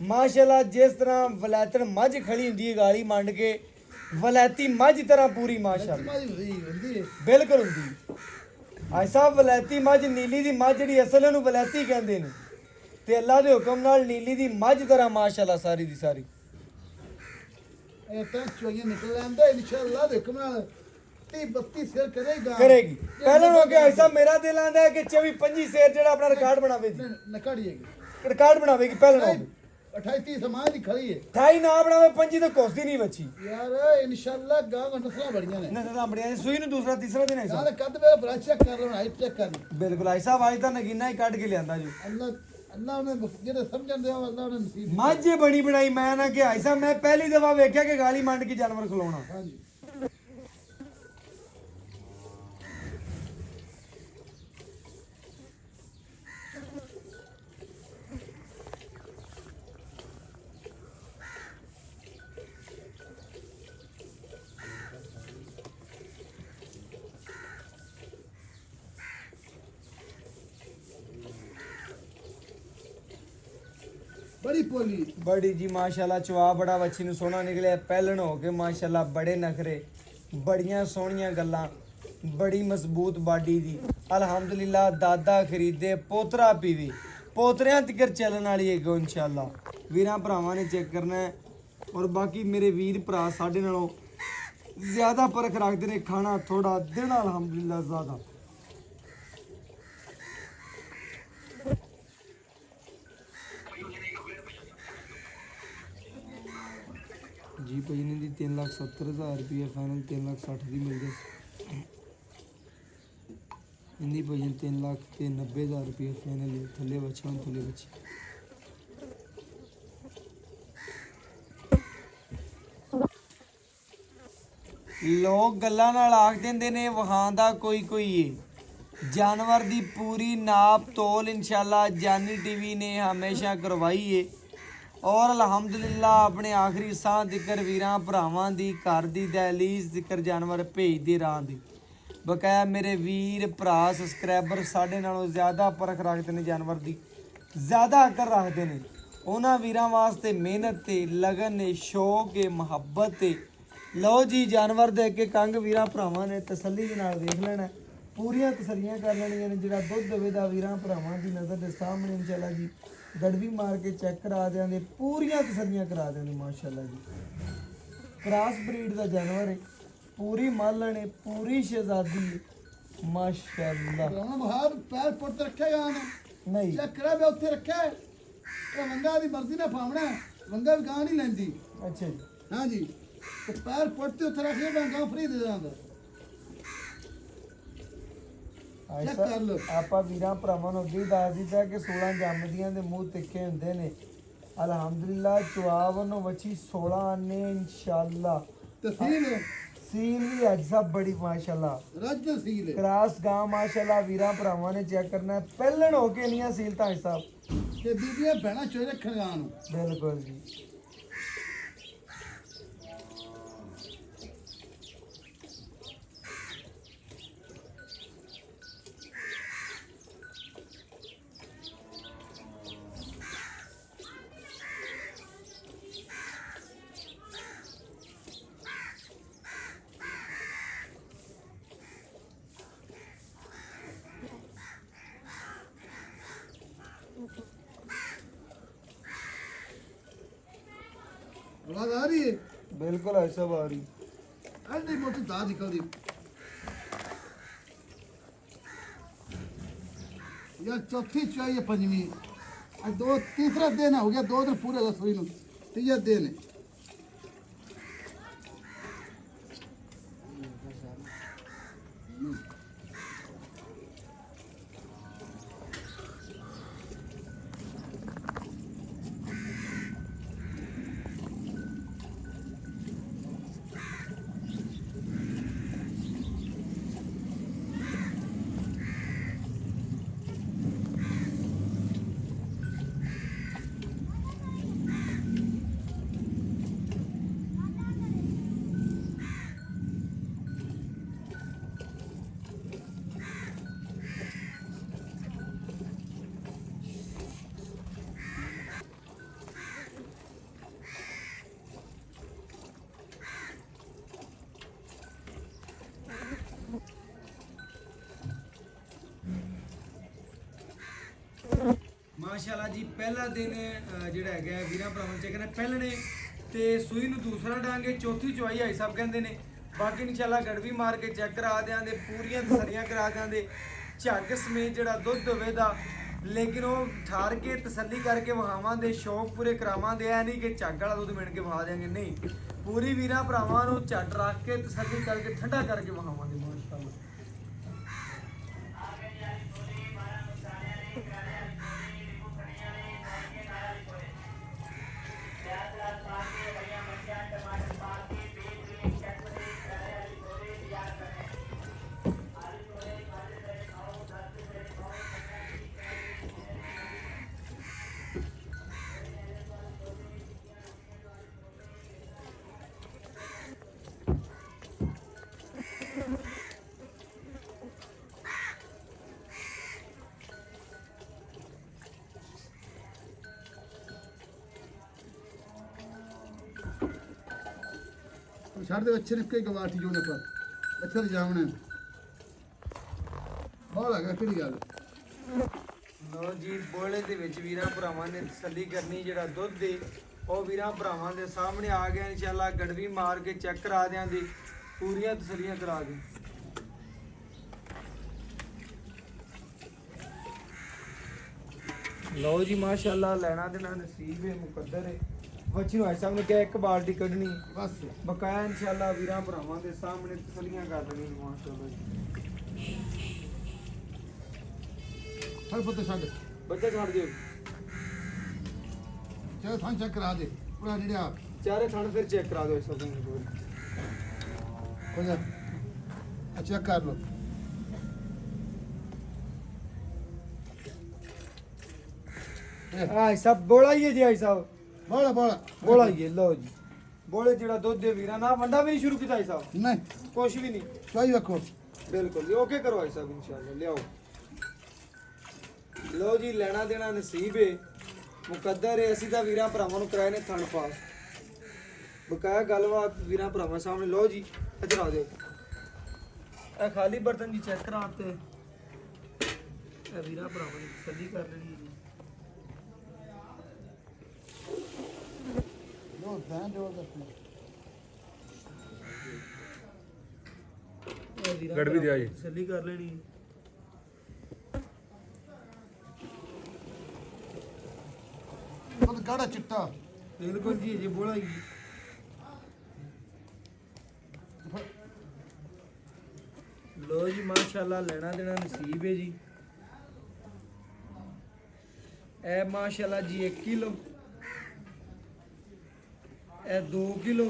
ਮਾਸ਼ਾਅੱਲਾ ਜਿਸ ਤਰ੍ਹਾਂ ਵਲੈਤਨ ਮੱਝ ਖੜੀ ਹੁੰਦੀ ਹੈ ਗਾਲੀ ਮੰਡ ਕੇ, ਵਲੈਤੀ ਮੱਝ ਤਰ੍ਹਾਂ ਪੂਰੀ ਮਾਸ਼ਾਅੱਲਾ ਹੁੰਦੀ ਹੈ। ਬਿਲਕੁਲ ਹੁੰਦੀ। ਐਸਾ ਵਲੈਤੀ ਮੱਝ, ਨੀਲੀ ਦੀ ਮੱਝ ਜਿਹੜੀ ਅਸਲ ਇਹਨੂੰ ਵਲੈਤੀ ਕਹਿੰਦੇ ਨੇ, ਤੇ ਅੱਲਾ ਦੇ ਹੁਕਮ ਨਾਲ ਨੀਲੀ ਦੀ ਮੱਝ ਤਰ੍ਹਾਂ ਮਾਸ਼ਾਅੱਲਾ ਸਾਰੀ ਦੀ ਸਾਰੀ। ਇਹ ਤਾਂ ਚੋਈਆਂ ਨਿਕਲ ਆਂਦਾ ਇਨਸ਼ਾਅੱਲਾ ਦੇ ਹੁਕਮ ਨਾਲ 30-32 ਸਿਰ ਕਰੇਗਾ ਕਰੇਗੀ। ਪਹਿਲਾਂ ਹੋ ਗਿਆ ਐਸਾ ਮੇਰਾ ਦਿਲ ਆਂਦਾ ਹੈ ਕਿ 24-25 ਸ਼ੇਰ ਜਿਹੜਾ ਆਪਣਾ ਰਿਕਾਰਡ ਬਣਾਵੇਗੀ, ਨਕਾੜੀਏਗੀ ਰਿਕਾਰਡ ਬਣਾਵੇਗੀ। ਪਹਿਲਾਂ ਹੋ 28-30 ਸਮਾਜ ਦੀ ਖੜੀ ਹੈ 28 ਨਾ ਬਣਾਵੇ 25 ਤਾਂ ਕੋਸਦੀ ਨਹੀਂ ਬੱਚੀ। ਯਾਰ ਇਨਸ਼ਾਅੱਲਾ ਗਾਂ ਨਸਲਾਂ ਬੜੀਆਂ ਨੇ। ਨਸਲਾਂ ਬੜੀਆਂ ਨੇ, ਸੂਈ ਨੂੰ ਦੂਸਰਾ ਤੀਸਰਾ ਦਿਨ ਐਸਾ। ਯਾਰ ਕੱਦ ਮੇਰਾ ਬੜਾ ਚੈੱਕ ਕਰ ਲੈਣਾ, ਹਾਈਟ ਚੈੱਕ ਕਰ। ਬਿਲਕੁਲ ਐਸਾ ਵਾਜ ਤਾਂ ਨਗੀਨਾ ਹੀ ਕੱਢ ਕੇ ਲਿਆਂਦਾ ਜੀ। ਅੱਲਾ ਉਹਨੇ ਜਿਹੜੇ ਸਮਝਣ ਦੇ ਅੱਲਾ ਉਹਨੇ ਨਸੀਬ ਮੱਝ ਬਣੀ ਬਣਾਈ। ਮੈਂ ਨਾ ਕਿ ਐਸਾ ਮੈਂ ਪਹਿਲੀ ਦਫਾ ਵੇਖਿਆ ਕਿ ਗਾਲੀ ਮੰਡ ਕੇ ਜਾਨਵਰ ਖਲੋਣਾ। ਹਾਂਜੀ बड़ी पोली बड़ी जी माशाल्लाह चवा बड़ा बच्ची ਨੂੰ ਸੋਹਣਾ ਨਿਕਲਿਆ। ਪਹਿਲਣ ਹੋ ਕੇ ਮਾਸ਼ਾਅੱਲਾ ਬੜੇ ਨਖਰੇ, ਬੜੀਆਂ ਸੋਹਣੀਆਂ ਗੱਲਾਂ, ਬੜੀ ਮਜ਼ਬੂਤ ਬਾਡੀ ਦੀ। ਅਲਹਮਦੁਲਿਲਾ ਦਾਦਾ ਖਰੀਦੇ ਪੋਤਰਾ ਪੀਵੇ, ਪੋਤਰਿਆਂ ਤੱਕ ਚੱਲਣ ਵਾਲੀ ਹੈ ਇਨਸ਼ਾਅੱਲਾ। ਵੀਰਾਂ ਭਰਾਵਾਂ ਨੇ ਚੈੱਕ ਕਰਨਾ ਹੈ। ਔਰ ਬਾਕੀ ਮੇਰੇ ਵੀਰ ਭਰਾ ਸਾਡੇ ਨਾਲੋਂ ਜ਼ਿਆਦਾ ਪਰਖ ਰੱਖਦੇ ਨੇ, ਖਾਣਾ ਥੋੜਾ ਦੇਣਾ ਅਲਹਮਦੁਲਿਲਾ ਜ਼ਿਆਦਾ। जी भाई ने दी 3,70,000 रुपये फाइनल 3,60,000 की मिल गई। हिंदी भजन 3,90,000 रुपये फाइनल है। थले बच्चा थले बच्ची लोग गल्लां नाल आख दिंदे ने वहां दा कोई कोई है। जानवर दी पूरी नाप तोल इंशाल्लाह जानी टीवी ने हमेशा करवाई है। और ਅਲਹਮਦੁਲਿਲਾ ਆਪਣੇ ਆਖਰੀ ਸਾਹ ਜ਼ਿਕਰ ਵੀਰਾਂ ਭਰਾਵਾਂ ਦੀ ਘਰ ਦੀ ਦਹਲੀਜ਼ ਜ਼ਿਕਰ ਜਾਨਵਰ ਭੇਜਦੇ ਰਾਂ ਦੀ। ਬਕਾਇਆ ਮੇਰੇ ਵੀਰ ਭਰਾ ਸਬਸਕ੍ਰਾਈਬਰ ਸਾਡੇ ਨਾਲੋਂ ਜ਼ਿਆਦਾ ਪਰਖ ਰੱਖਦੇ ਨੇ, ਜਾਨਵਰ ਦੀ ਜ਼ਿਆਦਾ ਅਕਲ ਰੱਖਦੇ ਨੇ। ਉਹਨਾਂ ਵੀਰਾਂ ਵਾਸਤੇ ਮਿਹਨਤ ਤੇ ਲਗਨ ਨੇ, ਸ਼ੌਕ ਹੈ, ਮੁਹੱਬਤ ਹੈ। ਲਓ ਜੀ ਜਾਨਵਰ ਦੇ ਕੇ ਕੰਗ ਵੀਰਾਂ ਭਰਾਵਾਂ ਨੇ ਤਸੱਲੀ ਦੇ ਨਾਲ ਦੇਖ ਲੈਣਾ, ਪੂਰੀਆਂ ਤਸੱਲੀਆਂ ਕਰ ਲੈਣੀਆਂ ਨੇ। ਜਿਹੜਾ ਦੁੱਧ ਦੇਵੇਦਾ ਵੀਰਾਂ ਭਰਾਵਾਂ ਦੀ ਨਜ਼ਰ ਦੇ ਸਾਹਮਣੇ ਇਨਸ਼ਾਅੱਲਾ ਜੀ ਗੜਵੀ ਮਾਰ ਕੇ ਚੈੱਕ ਕਰਾ ਦਿਆਂਗੇ, ਪੂਰੀਆਂ ਤਸੱਲੀਆਂ ਕਰਾ ਦਿਆਂਗੇ ਮਾਸ਼ਾਅੱਲਾ ਜੀ। ਕ੍ਰਾਸ ਬਰੀਡ ਦਾ ਜਾਨਵਰ ਹੈ, ਪੂਰੀ ਮਾਲਣ ਹੈ, ਪੂਰੀ ਸ਼ਹਿਜ਼ਾਦੀ ਹੈ ਮਾਸ਼ਾਅੱਲਾ। ਰਾਣਾ ਬਹਾਰ ਪੈਰ ਪੁੱਟ ਰੱਖੇਗਾ ਨਹੀਂ ਚੈੱਕ ਕਰਾ ਮੈਂ ਉੱਥੇ ਰੱਖਿਆ ਇਹ ਵੰਗਾ ਦੀ ਮਰਜ਼ੀ ਨਾਲ ਫਾਵਣਾ ਵੰਗਾ ਵੀ ਗਾਂ ਨਹੀਂ ਲੈਂਦੀ। ਅੱਛਾ ਜੀ ਹਾਂਜੀ ਤੇ ਪੈਰ ਪੁੱਟ ਤੇ ਉੱਥੇ ਰੱਖੇ ਮੈਂ ਗਾਂ ਫਰੀ ਦੇ ਦਾਂਗਾ। ਚੈੱਕ ਕਰ ਲਓ। ਆਪਾਂ ਵੀਰਾਂ ਭਰਾਵਾਂ ਨੂੰ ਅੱਗੇ ਦੱਸ ਦਿੱਤਾ ਕਿ 16 ਜੰਮਦੀਆਂ ਦੇ ਮੂੰਹ ਤਿੱਖੇ ਹੁੰਦੇ ਨੇ। ਅਲਹਮਦੁਲਿਲਾ ਚੁਆਵ ਨੂੰ ਵੱਛੀ 16 ਆਨੇ ਇਨਸ਼ਾਅੱਲਾ। ਤਸੀਲ ਸੀਲ ਵੀ ਅੱਜ ਸਭ ਬੜੀ ਮਾਸ਼ਾਅੱਲਾ ਰੱਜ ਤਸੀਲ ਕ੍ਰਾਸ ਗਾਂ ਮਾਸ਼ਾਅੱਲਾ ਵੀਰਾਂ ਭਰਾਵਾਂ ਨੇ ਚੈੱਕ ਕਰਨਾ ਹੈ। ਪਹਿਲਣ ਹੋ ਕੇ ਲੀਆਂ ਸੀਲ ਤਾਂ ਸਾਹਿਬ ਤੇ ਬੀਬੀਆਂ ਭੈਣਾਂ ਚੋਈ ਰੱਖਣ ਗਾਂ ਨੂੰ। ਬਿਲਕੁਲ ਜੀ। आवाज आ रही है? बिल्कुल ऐसा आ रही। ठंडी मोटी दाल निकल रही यार। चौथी चाहिए पंजवी आज दो तीसरा दिन हो गया, 2 दिन पूरे रसोई में, तीसरा दिन है। ਮਾਸ਼ਾਅੱਲਾ ਜੀ ਪਹਿਲਾ ਦਿਨ ਜਿਹੜਾ ਹੈਗਾ ਵੀਰਾਂ ਭਰਾਵਾਂ ਚ ਕਹਿੰਦੇ ਪਹਿਲਣੇ ਤੇ ਸੂਈ ਨੂੰ ਦੂਸਰਾ ਡਾਂਗੇ, ਚੌਥੀ ਚੁਆਈ ਆਈ ਸਭ ਕਹਿੰਦੇ ਨੇ। ਬਾਕੀ ਇਨਸ਼ਾਅੱਲਾ ਗੜਵੀ ਮਾਰ ਕੇ ਚੈੱਕ ਕਰਾ ਦਿਆਂਗੇ, ਪੂਰੀਆਂ ਤਸੱਲੀਆਂ ਕਰਾ ਦਿਆਂਗੇ, ਝੱਗ ਸਮੇਤ ਜਿਹੜਾ ਦੁੱਧ ਹੋਵੇ ਦਾ। ਲੇਕਿਨ ਉਹ ਠਾਰ ਕੇ ਤਸੱਲੀ ਕਰਕੇ ਵਹਾਵਾਂ ਦੇ ਸ਼ੌਕ ਪੂਰੇ ਕਰਾਵਾਂ ਦੇ। ਐ ਨਹੀਂ ਕਿ ਝੱਗ ਵਾਲਾ ਦੁੱਧ ਮਿਣ ਕੇ ਵਹਾ ਦਿਆਂਗੇ, ਨਹੀਂ, ਪੂਰੀ ਵੀਰਾਂ ਭਰਾਵਾਂ ਨੂੰ ਝੱਟ ਰੱਖ ਕੇ ਤਸੱਲੀ ਕਰਕੇ ਠੰਡਾ ਕਰਕੇ ਵਹਾਵਾਂ ਦੇ ਮਾਸ਼ਾਅੱਲਾ। ਛੱਡ ਦੇ ਬੱਚੇ ਨੇ ਕੋਈ ਗਵਾਠੀ ਜੋ ਨੇ ਪਰ ਬੱਚੇ ਦੇ ਜਾਵਣੇ ਬਹੁਤ ਹੈਗਾ ਕਿਹੜੀ ਗੱਲ। ਲੋ ਜੀ ਬੋਲੇ ਦੇ ਵਿੱਚ ਵੀਰਾਂ ਭਰਾਵਾਂ ਨੇ ਤਸੱਲੀ ਕਰਨੀ, ਜਿਹੜਾ ਦੁੱਧ ਦੇ ਉਹ ਵੀਰਾਂ ਭਰਾਵਾਂ ਦੇ ਸਾਹਮਣੇ ਆ ਗਿਆ। ਇਨਸ਼ਾਅੱਲਾ ਗੜਵੀ ਮਾਰ ਕੇ ਚੈੱਕ ਕਰਾ ਦਿਆਂਗੇ, ਪੂਰੀਆਂ ਤਸੱਲੀਆਂ ਕਰਾ ਦੇ। ਲਓ ਜੀ ਮਾਸ਼ਾਅੱਲਾ ਲੈਣਾ ਦੇਣਾ ਨਸੀਬ ਹੈ, ਮੁਕੱਦਰ ਹੈ। ਬੱਚੀ ਨੂੰ ਐਸਾ ਨੂੰ ਕਿ ਇੱਕ ਬਾਲਟੀ ਕੱਢਣੀ ਬਸ ਬਕਾਇਆ ਇਨਸ਼ਾਅੱਲਾ ਵੀਰਾਂ ਭਰਾਵਾਂ ਦੇ ਸਾਹਮਣੇ ਤਸੱਲੀਆਂ ਕਰ ਦੇਣੀ ਮਾਸ਼ਾਅੱਲਾ ਜੀ। ਹਰ ਪੁੱਤ ਛੱਡ ਬੱਚਾ ਛੱਡ ਦਿਓ, ਚਾਹ ਥਾਂ ਚੈੱਕ ਕਰਾ ਦੇ ਪੂਰਾ ਨੇੜਿਆ ਚਾਰੇ ਥਣ ਫਿਰ ਚੈੱਕ ਕਰਾ ਦਿਓ ਇਸ ਨੂੰ। ਹੋ ਜਾ ਅੱਛਾ ਕਰ ਲੋ। ਆਈ ਸਭ ਬੋਲਾ ਹੀ ਹੈ ਜੀ, ਆਈ ਸਾਹਿਬ ਬੋਲਾ ਬੋਲਾ ਬੋਲਾ ਹੀ ਹੈ। ਲਓ ਜੀ ਬੋਲੇ ਜਿਹੜਾ ਦੁੱਧ ਦੇ ਵੀਰਾਂ ਨਾ ਵੰਡਾ ਵੀ ਨਹੀਂ ਸ਼ੁਰੂ ਕੀਤਾ ਆਈ ਸਾਹਿਬ, ਨਹੀਂ ਕੁਛ ਵੀ ਨਹੀਂ, ਚਾਹੀ ਵੇਖੋ ਬਿਲਕੁਲ ਜੀ ਓਕੇ ਕਰੋ ਆਈ ਸਾਹਿਬ ਇਨਸ਼ਾਅੱਲਾ ਲਿਆਓ। ਲਓ ਜੀ ਲੈਣਾ ਦੇਣਾ ਨਸੀਬ ਹੈ, ਮੁਕੱਦਰ ਹੈ। ਅਸੀਂ ਤਾਂ ਵੀਰਾਂ ਭਰਾਵਾਂ ਨੂੰ ਕਰਾਏ ਨੇ ਥਣ ਪਾਸ, ਬਕਾਇਆ ਗੱਲਬਾਤ ਵੀਰਾਂ ਭਰਾਵਾਂ ਸਾਹਮਣੇ। ਲਓ ਜੀ ਇੱਧਰ ਆ ਦਿਓ, ਇਹ ਖਾਲੀ ਬਰਤਨ ਜੀ ਚੈੱਕ ਕਰਾਤੇ, ਇਹ ਵੀਰਾਂ ਭਰਾਵਾਂ ਨੇ ਤਸੱਲੀ ਕਰ ਲੈਣੀ ਜੀ। ਜੋ ਦਾਂ ਜੋ ਦੱਸਣਾ ਇਹ ਵੀਰਾਂ ਗੜਵੀ ਦਿਆ ਜੀ। ਭਰਾਵਾਂ ਨੇ ਤਸੱਲੀ ਕਰ ਲੈਣੀ। ਉਹ ਗਾੜਾ ਚਿੱਟਾ ਬਿਲਕੁਲ ਜੀ ਜੀ ਬੋਲਾ ਜੀ। ਲੋ ਜੀ ਮਾਸ਼ਾਅੱਲਾ ਲੈਣਾ ਦੇਣਾ ਨਸੀਬ ਹੈ ਜੀ। ਇਹ ਮਾਸ਼ਾਅੱਲਾ ਜੀ 1 ਕਿਲੋ, ਇਹ 2 ਕਿਲੋ,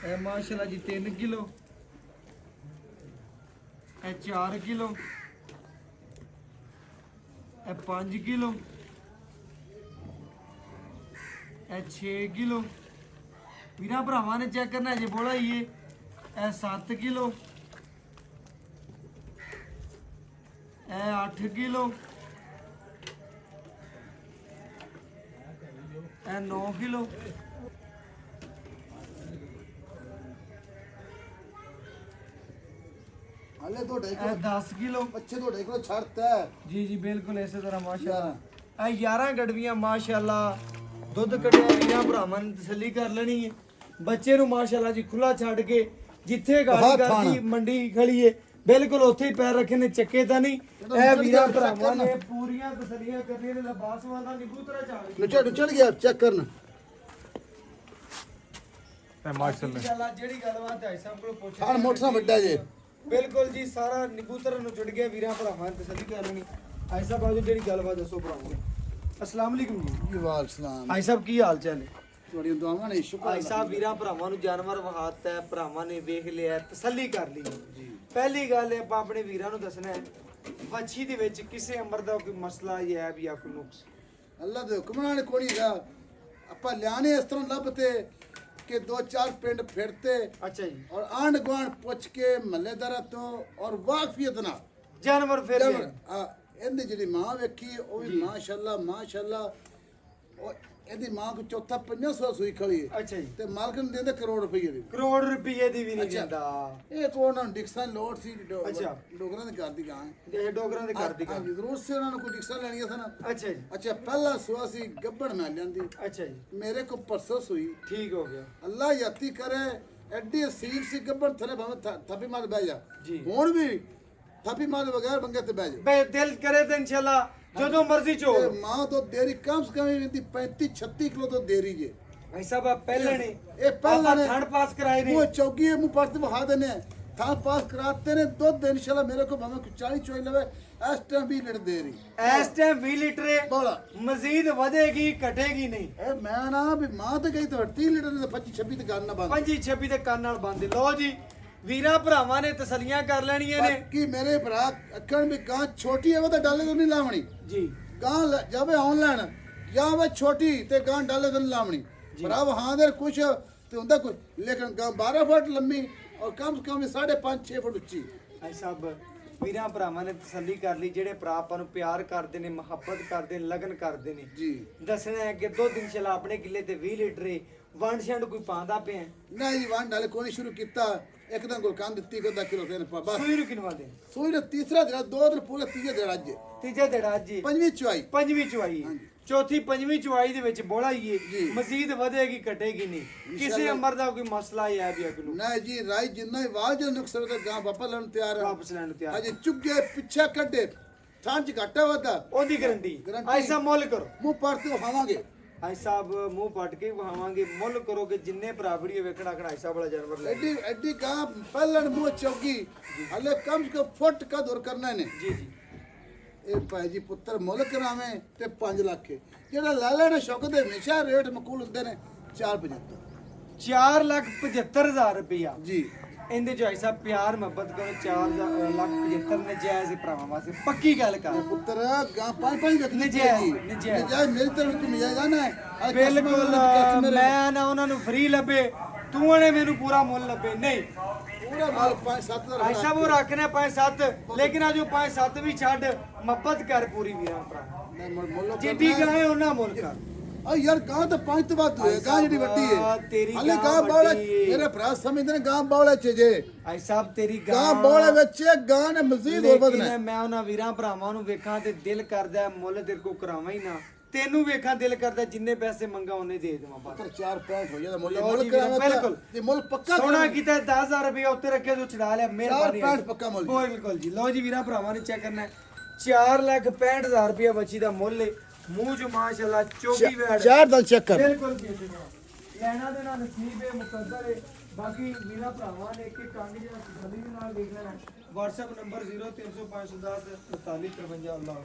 ਇਹ ਮਾਸ਼ਾਅੱਲਾ ਜੀ 3 ਕਿਲੋ, ਇਹ 4 ਕਿਲੋ, ਇਹ 5 ਕਿਲੋ, ਇਹ 6 ਕਿਲੋ। ਵੀਰਾਂ ਭਰਾਵਾਂ ਨੇ ਚੈੱਕ ਕਰਨਾ ਜੇ ਬੋਲਾ ਹੀ ਇਹ 7 ਕਿਲੋ, ਇਹ 8 ਕਿਲੋ, ਇਹ 9 ਕਿਲੋ, ਹਾਲੇ ਤੁਹਾਡੇ ਇਹ ਕੋਲ 10 ਕਿਲੋ। ਬੱਚੇ ਤੁਹਾਡੇ ਕੋਲ ਛੱਡਤਾ ਜੀ ਜੀ ਬਿਲਕੁਲ ਇਸੇ ਤਰ੍ਹਾਂ ਮਾਸ਼ਾਅੱਲਾ ਇਹ 11 ਗੜਵੀਆਂ ਮਾਸ਼ਾਅੱਲਾ ਦੁੱਧ ਕੱਢਿਆ ਵੀਰਾਂ ਭਰਾਵਾਂ ਨੇ ਤਸੱਲੀ ਕਰ ਲੈਣੀ ਹੈ। ਬੱਚੇ ਨੂੰ ਮਾਸ਼ਾਅੱਲਾ ਜੀ ਖੁੱਲਾ ਛੱਡ ਕੇ ਜਿੱਥੇ ਗਾੜੀ ਬਹੁਤ ਕਰਦੀ ਖਾਣਾ। ਮੰਡੀ ਖੜੀ ਏ ਬਿਲਕੁਲ ਉੱਥੇ ਹੀ ਪੈਰ ਰੱਖੇ ਨੇ, ਚੱਕੇ ਤਾਂ ਨਹੀਂ। ਇਹ ਵੀਰਾਂ ਭਰਾਵਾਂ ਨੇ ਪੂਰੀਆਂ ਤਸੱਲੀਆਂ ਕਰਨੀਆਂ ਨੇ। ਲਬਾਸਵਾਂ ਦਾ ਨਿਬੂਤਰਾ ਝਾੜ ਚੜ ਗਿਆ ਚੈੱਕ ਕਰਨ। ਇਹ ਮਾਸ਼ਾਅੱਲਾ ਇਨਸ਼ਾਅੱਲਾ ਜਿਹੜੀ ਗੱਲਬਾਤ ਹੈ ਸਭ ਕੋਲ ਪੁੱਛ ਹਾਂ ਮੋਟਰਸਾਈਕਲ ਵੱਡਾ ਜੇ। ਬਿਲਕੁਲ ਜੀ, ਸਾਰਾ ਨਿਬੂਤਰ ਨੂੰ ਚੁੜ ਗਿਆ। ਵੀਰਾਂ ਭਰਾਵਾਂ ਨੇ ਤਸੱਲੀ ਕਰ ਲੈਣੀ। ਆਈ ਸਾਹਿਬ ਆਜੋ, ਜਿਹੜੀ ਗੱਲਬਾਤ ਦੱਸੋ ਭਰਾਵਾਂ। ਅਸਲਾਮ ਅਲੈਕੁਮ ਜੀ। ਵਾਲ ਸਲਾਮ। ਆਈ ਸਾਹਿਬ ਕੀ ਹਾਲ ਚਾਲ ਹੈ? ਤੁਹਾਡੀਆਂ ਦੁਆਵਾਂ ਨੇ ਸ਼ੁਕਰ। ਆਈ ਸਾਹਿਬ ਵੀਰਾਂ ਭਰਾਵਾਂ ਨੂੰ ਜਾਨਵਰ ਵਹਾਤਾ ਹੈ, ਭਰਾਵਾਂ ਨੇ ਵੇਖ ਲਿਆ, ਤਸੱਲੀ ਕਰ ਲਈ ਜੀ। ਪਹਿਲੀ ਗੱਲ ਹੈ ਆਪਾਂ ਆਪਣੇ ਵੀਰਾਂ ਨੂੰ ਦੱਸਣਾ ਹੈ ਵੱਛੀ ਦੇ ਵਿੱਚ ਕਿਸੇ ਅੰਬਰ ਦਾ ਕੋਈ ਮਸਲਾ ਜਾਂ ਐਬ ਜਾਂ ਕੋਈ ਨੁਕਸ। ਅੱਲਾ ਦੇ ਹੁਕਮ ਨਾਲ ਕੋਈ ਨਹੀਂ ਗਾ। ਆਪਾਂ ਲਿਆਣੇ ਇਸ ਤਰ੍ਹਾਂ ਲੱਭਤੇ ਕਿ 2-4 ਪਿੰਡ ਫਿਰਤੇ ਅੱਛਾ ਜੀ, ਔਰ ਆਂਢ ਗੁਆਂਢ ਪੁੱਛ ਕੇ ਮਹੱਲੇਦਾਰਾਂ ਤੋਂ ਔਰ ਵਾਕਫੀਅਤ ਨਾਲ ਜਾਨਵਰ ਫਿਰ ਲਿਆ। ਇਹਦੀ ਜਿਹੜੀ ਮਾਂ ਵੇਖੀ ਉਹ ਵੀ ਮਾਸ਼ਾਅੱਲਾ ਮਾਸ਼ਾਅੱਲਾ। ਉਹ ਇਹਦੀ ਮਾਂ ਕੋ ਚੌਥਾ 500 ਸੂਈ ਖੜੀ ਹੈ ਅੱਛਾ ਜੀ, ਤੇ ਮਾਲਕ ਨੂੰ ਦਿੰਦੇ ਕਰੋੜ ਰੁਪਏ ਦੀ। ਕਰੋੜ ਰੁਪਏ ਦੀ ਵੀ ਨਹੀਂ ਅੱਛਾ। ਦਿੰਦਾ। ਇਹ ਕੋਣ ਨੂੰ ਡਿਕਸਨ ਲੋਡ ਸੀ ਅੱਛਾ। ਡੋਗਰਾਂ ਦੇ ਘਰ ਦੀ ਗਾਂ ਹੈ। ਇਹ ਡੋਗਰਾਂ ਦੇ ਘਰ ਦੀ ਗੱਲ। ਹਾਂਜੀ, ਜ਼ਰੂਰ ਸੀ ਉਹਨਾਂ ਨੂੰ ਕੋਈ ਡਿਕਸਨ ਲੈਣੀਆਂ ਸਨ। ਅੱਛਾ ਜੀ, ਅੱਛਾ, ਪਹਿਲਾ ਸੁਆ ਸੀ ਗੱਬੜ ਮੈਂ ਲਿਆਂਦੀ। ਅੱਛਾ ਜੀ, ਮੇਰੇ ਕੋ ਪਰਸੋਂ ਸੂਈ। ਠੀਕ ਹੋ ਗਿਆ ਅੱਲਾ ਯਾਤੀ ਕਰੇ ਐਡੀ ਅਸੀਲ ਸੀ ਗੱਬੜ ਥਲੇ ਭਾਵੇਂ ਥਾਪੀ ਮਾਰ ਬਹਿ ਜਾ। ਜੀ। ਹੁਣ ਵੀ ਥਾਪੀ ਮਾਰ ਬਗੈਰ ਬੰਗੇ ਤੇ ਬਹਿ ਜਾ। ਬੇ ਦਿਲ ਕਰੇ ਤੇ ਇਨਸ਼ਾਅੱਲਾ ਜਦੋਂ ਮਰਜ਼ੀ ਚੋ। ਤੇ ਮਾਂ ਤੋਂ ਦੇਰੀ ਕਮ ਸੇ ਕਮ ਇਹਦੀ 35-36 ਕਿਲੋ ਤੋਂ ਦੇਰੀ ਜੇ। ਭਾਈ ਸਾਹਿਬ ਆ ਪਹਿਲੇ ਨੇ ਇਹ ਪਹਿਲਾਂ ਨੇ ਥਣ ਪਾਸ ਕਰਾਏ ਨੇ। ਉਹ ਚੌਗੀ ਇਹ ਮੂੰਹ ਪੜਤੇ ਵਹਾ ਦੇਨੇ ਥਾਂ ਪਾਸ ਕਰਾਤੇ ਨੇ। ਦੁੱਧ ਇਨਸ਼ਾਅੱਲਾ ਮੇਰੇ ਕੋ ਭਾਵੇਂ 40-44 ਲਵੇ ਇਸ ਟਾਈਮ 20 ਲੀਟਰ ਦੇ ਰਹੀ। ਇਸ ਟਾਈਮ 20 ਲੀਟਰ ਹੈ। ਬੋਲਾ ਮਜ਼ੀਦ ਵਧੇਗੀ ਘਟੇਗੀ ਨਹੀਂ। ਇਹ ਮੈਂ ਨਾ ਵੀ ਮਾਂ ਤੇ ਗਈ ਤਾਂ 30 ਲੀਟਰ ਨੇ 25-26 ਤੇ ਗੱਲ ਨਾ ਬੰਦ। 25-26 ਦੇ ਕੰਨ ਨਾਲ ਬੰਦੇ। ਲਓ ਜੀ ਵੀਰਾਂ ਭਰਾਵਾਂ ਨੇ ਤਸੱਲੀਆਂ ਕਰ ਲੈਣੀਆਂ ਨੇ ਕਿ ਮੇਰੇ ਭਰਾ ਅੱਖਣ ਵੀ ਗਾਂ ਛੋਟੀ ਹੈ ਉਹ ਤਾਂ ਡਾਲੇ ਤੋਂ ਨਹੀਂ ਲਾਵਣੀ। ਜੀ। ਗਾਂ ਜਾਵੇ ਆਨਲਾਈਨ ਜਾਂ ਵੇ ਛੋਟੀ ਤੇ ਗਾਂ ਡਾਲੇ ਤੋਂ ਨਹੀਂ ਲਾਵਣੀ। ਭਰਾ ਵਹਾਂ ਦੇ ਕੁਛ ਤੇ ਹੁੰਦਾ ਕੁਛ, ਲੇਕਿਨ ਗਾਂ 12 ਫੁੱਟ ਲੰਮੀ ਔਰ ਕਮ ਸੇ ਕਮ 5.5-6 ਫੁੱਟ ਉੱਚੀ। ਭਾਈ ਸਾਹਿਬ ਵੀਰਾਂ ਭਰਾਵਾਂ ਨੇ ਤਸੱਲੀ ਕਰ ਲਈ। ਜਿਹੜੇ ਭਰਾ ਆਪਾਂ ਨੂੰ ਪਿਆਰ ਕਰਦੇ ਨੇ, ਮੁਹੱਬਤ ਕਰਦੇ ਨੇ, ਲਗਨ ਕਰਦੇ ਨੇ, ਜੀ। ਦੱਸਣਾ ਹੈ ਕਿ ਦੁੱਧ ਇਨਸ਼ਾਅੱਲਾ ਆਪਣੇ ਕਿੱਲੇ ਤੇ 20 ਲੀਟਰ ਹੈ। ਵੰਡ ਛੰਡ ਕੋਈ ਪਾਉਂਦਾ ਪਿਆ? ਨਹੀਂ ਜੀ, ਵੰਡ ਡਾਲੇ ਕੋਈ ਸ਼ੁਰੂ ਕੀਤਾ। ਇੱਕ ਦਿਨ ਗੁਲਕਾਂ ਦਿੱਤੀ ਕਰਦਾ ਕਿਲੋ ਤੇ ਬਸ ਸੂਈ ਨੂੰ ਕਿਨਵਾ ਦੇ। ਸੂਈ ਦਾ ਤੀਸਰਾ ਦਿਨ 2 ਦਿਨ ਪੂਰੇ ਤੀਜੇ ਦਿਨ ਅੱਜ ਤੀਜੇ ਦਿਨ ਅੱਜ ਹੀ। ਪੰਜਵੀਂ ਚੁਆਈ। ਪੰਜਵੀਂ ਚੁਆਈ, ਚੌਥੀ ਪੰਜਵੀਂ ਚੁਆਈ ਦੇ ਵਿੱਚ ਬੋਲਾ ਹੀ ਹੈ। ਜੀ। ਮਜ਼ੀਦ ਵਧੇਗੀ ਘਟੇਗੀ ਨਹੀਂ। ਕਿਸੇ ਅੰਬਰ ਦਾ ਕੋਈ ਮਸਲਾ ਹੈ ਵੀ ਅਗਨੂੰ ਨਹੀਂ ਜੀ, ਰਾਈ ਜਿੰਨਾ ਹੀ ਵਾਜ ਨੁਕਸ ਤੇ ਗਾਂ ਵਾਪਸ ਲੈਣ ਤਿਆਰ ਹੈ। ਵਾਪਸ ਲੈਣ ਨੂੰ ਤਿਆਰ। ਅਜੇ ਚੁੱਗੇ ਪਿੱਛੇ ਕੱਢੇ ਥਾਂ ਚ ਘਾਟਾ ਵਾਦਾ ਉਹਦੀ ਗਰੰਟੀ। ਗਰੰਟੀ। ਐਸਾ ਮੁੱਲ ਕਰੋ। ਮੂੰਹ ਪਰਤੇ ਵਹਾਵਾਂਗੇ। ਆਈ ਸਾਹਿਬ ਮੂੰਹ ਪੱਟ ਕੇ ਵਹਾਵਾਂਗੇ। ਮੁੱਲ ਕਰੋਗੇ ਜਿੰਨੇ ਭਰਾ ਵੀਡੀਓ ਵੇਖਣਾ ਆਈ ਸਾਹਿਬ ਵਾਲਾ ਜਾਨਵਰ ਲੈ। ਐਡੀ ਐਡੀ ਗਾਂ ਪਹਿਲਣ ਮੂੰਹ ਚੌਗੀ ਹਲੇ ਕਮ ਸੇ ਕਮ ਫੁੱਟ ਕਾ ਦੂਰ ਕਰਨਾ ਨੇ। ਜੀ ਜੀ। ਇਹ ਭਾਈ ਜੀ ਪੁੱਤਰ ਮੁੱਲ ਕਰਾਵੇਂ ਤੇ 5 ਲੱਖ ਜਿਹੜਾ ਲੈ ਲੈਣਾ ਸ਼ੌਕ ਦੇ ਹਮੇਸ਼ਾ ਰੇਟ ਮਕੂਲ ਹੁੰਦੇ ਨੇ 4.75 4,75,000 ਰੁਪਇਆ ਜੀ। ਇਹਦੇ ਜੋ ਆਈ ਸਾਹਿਬ ਪਿਆਰ ਮੁਹੱਬਤ ਕਰੋ। 4,75,000 ਨਜਾਇਜ਼ ਭਰਾਵਾਂ ਵਾਸਤੇ ਪੱਕੀ ਗੱਲ ਕਰ। ਪੁੱਤਰ ਗਾਂ 5-5 ਰੱਖਣੀ ਨਜਾਇਜ਼, ਚਾਹੀਦੀ। ਨਜਾਇਜ਼। ਨਜਾਇਜ਼ ਮੇਰੀ ਤਰਫ ਤੋਂ ਨਜਾਇਜ਼ ਆਣਾ ਹੈ। ਬਿਲਕੁਲ ਮੈਂ ਨਾ ਉਹਨਾਂ ਨੂੰ ਫ੍ਰੀ ਲੱਭੇ, ਤੂੰ ਨੇ ਮੈਨੂੰ ਪੂਰਾ ਮੁੱਲ ਲੱਭੇ। ਨਹੀਂ, ਪੂਰਾ ਮਾਲ 5-7 ਦਾ ਆਈ ਸਾਹਿਬ ਉਹ ਰੱਖਨੇ 5-7, ਲੇਕਿਨ ਆ ਜੋ 5-7 ਵੀ ਛੱਡ, ਮੁਹੱਬਤ ਕਰ ਪੂਰੀ ਵੀਰਾਂ ਭਰਾ। ਮੁੱਲ ਜਿੱਡੀ ਗਾਏ ਉਹਨਾਂ ਮੁੱਲ ਕਰ। ਆ ਯਾਰ ਗਾਂ ਤਾਂ 5 ਤੋਂ ਵੱਧ ਹੋਏ। ਗਾਂ ਜਿਹੜੀ ਵੱਡੀ ਹੈ ਤੇਰੀ ਹਲੇ ਗਾਂ ਗਾਂ ਬੌਲੇ ਵੱਡੀ ਹੈ। ਮੇਰੇ ਭਰਾ ਸਮਝਦੇ ਨੇ ਗਾਂ ਬੌਲੇ ਚ ਜੇ ਆਈ ਸਾਹਿਬ ਤੇਰੀ ਗਾਂ ਬੌਲੇ ਵਿੱਚ ਗਾਂ ਨੇ ਮਜ਼ੀਦ ਹੋਰ ਵਧਣਾ। ਲੇਕਿਨ ਮੈਂ ਉਹਨਾਂ ਵੀਰਾਂ ਭਰਾਵਾਂ ਨੂੰ ਵੇਖਾਂ ਤੇ ਦਿਲ ਕਰਦਾ ਮੁੱਲ ਤੇਰੇ ਕੋ ਕਰਾਵਾਂ ਹੀ ਨਾ। ਤੈਨੂੰ ਵੇਖਾਂ ਦਿਲ ਕਰਦਾ ਜਿੰਨੇ ਪੈਸੇ ਮੰਗਾ ਉਹਨੇ ਦੇ ਦੇਵਾਂ ਬਸ। 4.5 ਹੋ ਜਾਂਦਾ ਮੁੱਲ। ਲਓ ਮੁੱਲ ਜੀ ਵੀਰਾਂ, ਕਰਾਵੇਂ ਬਿਲਕੁਲ। ਤੇ ਮੁੱਲ ਪੱਕਾ ਸੋਨਾ ਕੀਤਾ 10,000 ਰੁਪਏ ਉੱਤੇ ਰੱਖੇ ਤੂੰ ਛਡਾ ਲਿਆ। ਮਿਹਰਬਾਨੀ। 4.65 ਪੱਕਾ ਮੁੱਲ ਜੀ। ਬਿਲਕੁਲ ਜੀ। ਲਓ ਜੀ ਵੀਰਾਂ ਭਰਾਵਾਂ ਨੇ ਚੈੱਕ ਕਰਨਾ 4,65,000 ਰੁਪਏ ਬੱਚੀ ਦਾ ਮੁੱਲ ਹੈ। ਮੂੰਹ ਚ ਮਾਸ਼ਾਅੱਲਾ ਚੌਕੀ ਵੈੜ। 4 ਦਾ ਚੈੱਕ ਕਰ। ਬਿਲਕੁਲ ਜੀ। ਲੈਣਾ ਦੇ ਨਾਲ ਨਸੀਬ ਹੈ, ਮੁਕੱਦਰ ਹੈ। ਬਾਕੀ ਵੀਰਾਂ ਭਰਾਵਾਂ ਨੇ ਇੱਕ ਕੰਗ ਜਿਹੜਾ ਤਸੱਲੀ ਦੇ ਨਾਲ ਦੇਖ ਲੈਣਾ। WhatsApp ਨੰਬਰ 030510 4353 ਅੱਲਾਹ।